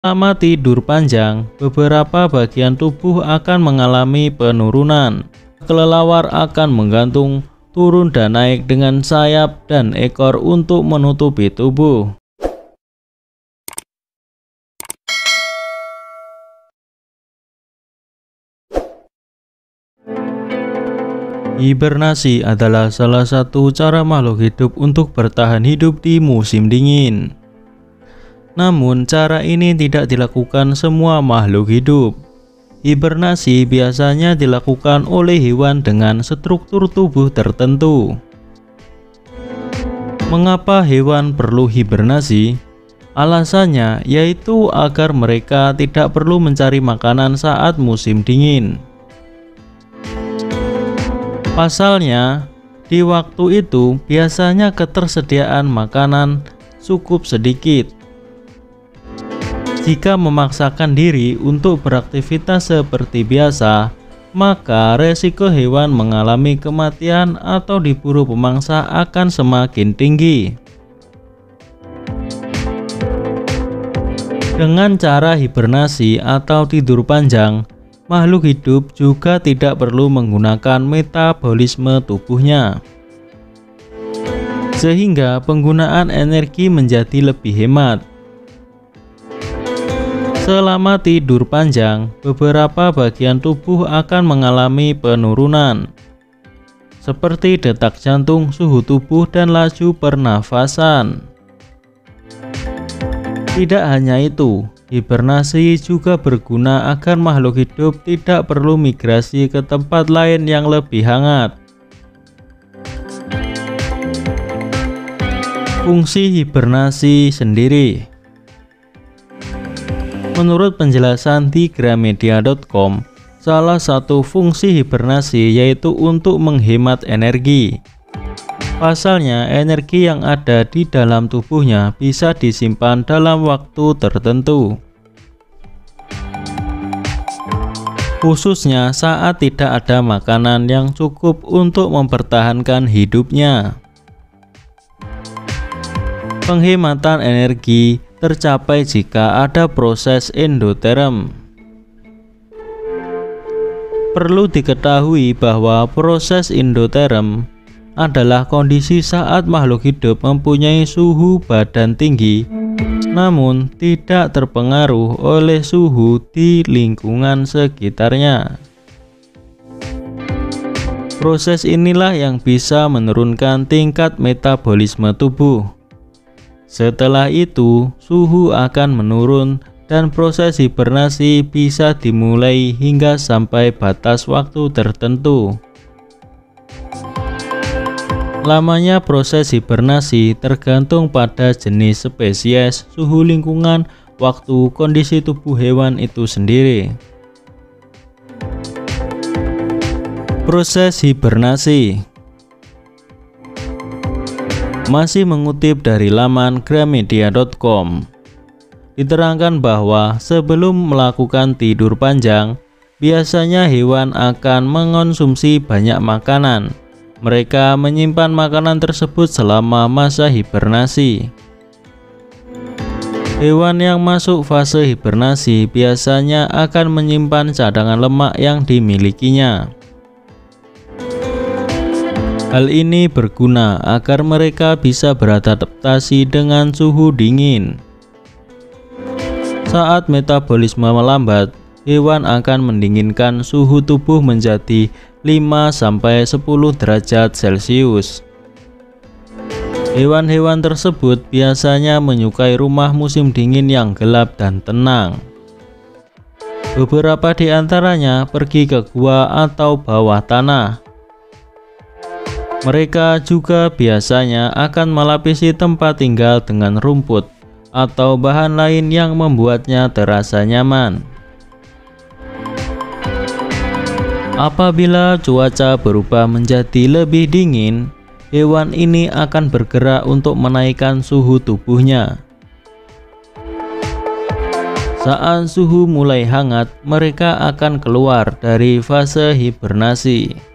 Selama tidur panjang, beberapa bagian tubuh akan mengalami penurunan. Kelelawar akan menggantung, turun dan naik dengan sayap dan ekor untuk menutupi tubuh. Hibernasi adalah salah satu cara makhluk hidup untuk bertahan hidup di musim dingin. Namun, cara ini tidak dilakukan semua makhluk hidup. Hibernasi biasanya dilakukan oleh hewan dengan struktur tubuh tertentu. Mengapa hewan perlu hibernasi? Alasannya yaitu agar mereka tidak perlu mencari makanan saat musim dingin. Pasalnya, di waktu itu biasanya ketersediaan makanan cukup sedikit. Jika memaksakan diri untuk beraktivitas seperti biasa, maka resiko hewan mengalami kematian atau diburu pemangsa akan semakin tinggi. Dengan cara hibernasi atau tidur panjang, makhluk hidup juga tidak perlu menggunakan metabolisme tubuhnya, sehingga penggunaan energi menjadi lebih hemat. Selama tidur panjang, beberapa bagian tubuh akan mengalami penurunan, seperti detak jantung, suhu tubuh, dan laju pernafasan. Tidak hanya itu, hibernasi juga berguna agar makhluk hidup tidak perlu migrasi ke tempat lain yang lebih hangat. Fungsi hibernasi sendiri. Menurut penjelasan di gramedia.com, salah satu fungsi hibernasi yaitu untuk menghemat energi. Pasalnya, energi yang ada di dalam tubuhnya bisa disimpan dalam waktu tertentu, khususnya saat tidak ada makanan yang cukup untuk mempertahankan hidupnya. Penghematan energi tercapai jika ada proses endoterm. Perlu diketahui bahwa proses endoterm adalah kondisi saat makhluk hidup mempunyai suhu badan tinggi, namun tidak terpengaruh oleh suhu di lingkungan sekitarnya. Proses inilah yang bisa menurunkan tingkat metabolisme tubuh. Setelah itu, suhu akan menurun dan proses hibernasi bisa dimulai hingga sampai batas waktu tertentu. Lamanya proses hibernasi tergantung pada jenis spesies, suhu lingkungan, waktu, kondisi tubuh hewan itu sendiri. Proses hibernasi. Masih mengutip dari laman gramedia.com, diterangkan bahwa sebelum melakukan tidur panjang, biasanya hewan akan mengonsumsi banyak makanan. Mereka menyimpan makanan tersebut selama masa hibernasi. Hewan yang masuk fase hibernasi biasanya akan menyimpan cadangan lemak yang dimilikinya. Hal ini berguna agar mereka bisa beradaptasi dengan suhu dingin. Saat metabolisme melambat, hewan akan mendinginkan suhu tubuh menjadi 5–10 derajat Celcius. Hewan-hewan tersebut biasanya menyukai rumah musim dingin yang gelap dan tenang. Beberapa di antaranya pergi ke gua atau bawah tanah. Mereka juga biasanya akan melapisi tempat tinggal dengan rumput atau bahan lain yang membuatnya terasa nyaman. Apabila cuaca berubah menjadi lebih dingin, hewan ini akan bergerak untuk menaikkan suhu tubuhnya. Saat suhu mulai hangat, mereka akan keluar dari fase hibernasi.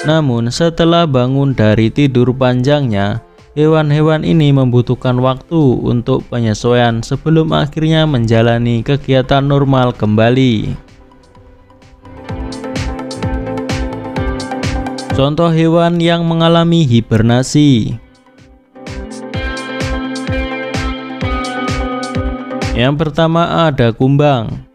Namun setelah bangun dari tidur panjangnya, Hewan-hewan ini membutuhkan waktu untuk penyesuaian sebelum akhirnya menjalani kegiatan normal kembali. Contoh hewan yang mengalami hibernasi. Yang pertama ada kumbang.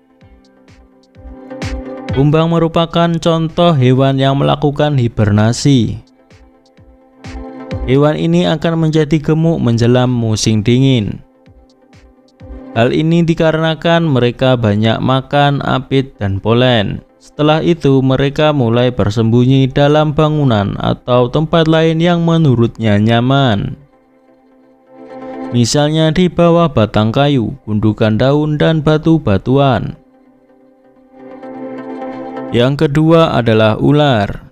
Kumbang merupakan contoh hewan yang melakukan hibernasi. Hewan ini akan menjadi gemuk menjelang musim dingin. Hal ini dikarenakan mereka banyak makan apit dan polen. Setelah itu mereka mulai bersembunyi dalam bangunan atau tempat lain yang menurutnya nyaman. Misalnya di bawah batang kayu, gundukan daun, dan batu-batuan. Yang kedua adalah ular.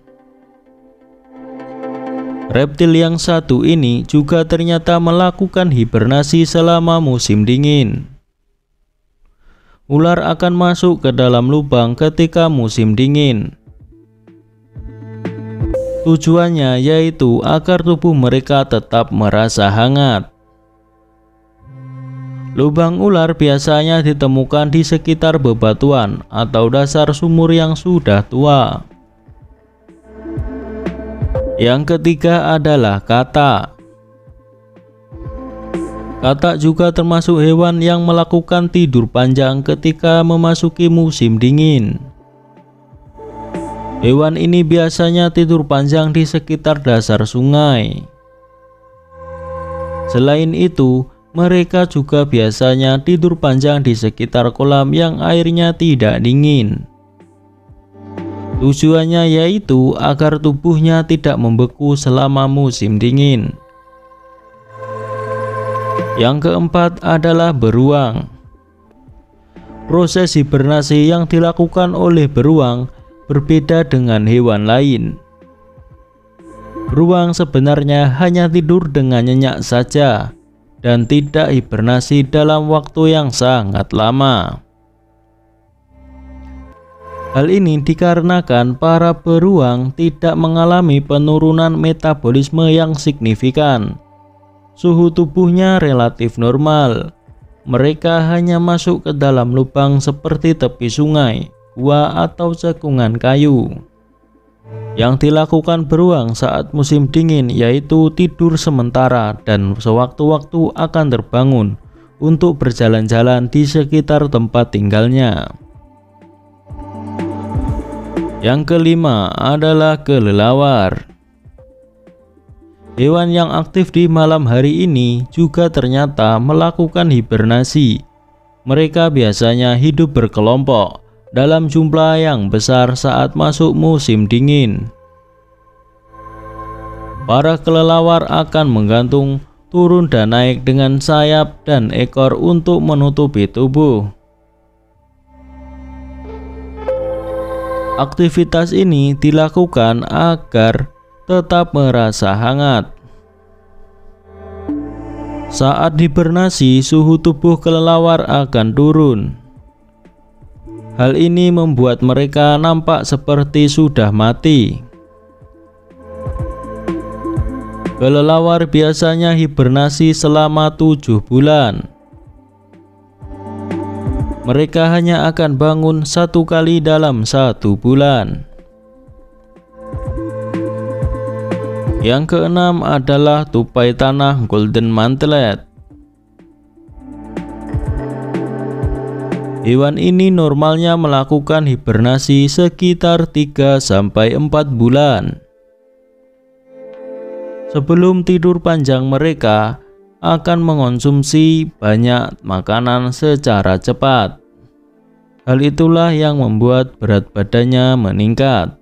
Reptil yang satu ini juga ternyata melakukan hibernasi selama musim dingin. Ular akan masuk ke dalam lubang ketika musim dingin. Tujuannya yaitu agar tubuh mereka tetap merasa hangat. Lubang ular biasanya ditemukan di sekitar bebatuan atau dasar sumur yang sudah tua. Yang ketiga adalah katak. Katak juga termasuk hewan yang melakukan tidur panjang ketika memasuki musim dingin. Hewan ini biasanya tidur panjang di sekitar dasar sungai. Selain itu, mereka juga biasanya tidur panjang di sekitar kolam yang airnya tidak dingin. Tujuannya yaitu agar tubuhnya tidak membeku selama musim dingin. Yang keempat adalah beruang. Proses hibernasi yang dilakukan oleh beruang berbeda dengan hewan lain. Beruang sebenarnya hanya tidur dengan nyenyak saja dan tidak hibernasi dalam waktu yang sangat lama. Hal ini dikarenakan para beruang tidak mengalami penurunan metabolisme yang signifikan. Suhu tubuhnya relatif normal. Mereka hanya masuk ke dalam lubang seperti tepi sungai, gua, atau cekungan kayu. Yang dilakukan beruang saat musim dingin yaitu tidur sementara dan sewaktu-waktu akan terbangun untuk berjalan-jalan di sekitar tempat tinggalnya. Yang kelima adalah kelelawar. Hewan yang aktif di malam hari ini juga ternyata melakukan hibernasi. Mereka biasanya hidup berkelompok dalam jumlah yang besar saat masuk musim dingin. Para kelelawar akan menggantung, turun dan naik dengan sayap dan ekor untuk menutupi tubuh. Aktivitas ini dilakukan agar tetap merasa hangat. Saat hibernasi, suhu tubuh kelelawar akan turun. Hal ini membuat mereka nampak seperti sudah mati. Kelelawar biasanya hibernasi selama 7 bulan. Mereka hanya akan bangun 1 kali dalam 1 bulan. Yang keenam adalah tupai tanah golden mantlet. Hewan ini normalnya melakukan hibernasi sekitar 3-4 bulan. Sebelum tidur panjang mereka akan mengonsumsi banyak makanan secara cepat. Hal itulah yang membuat berat badannya meningkat.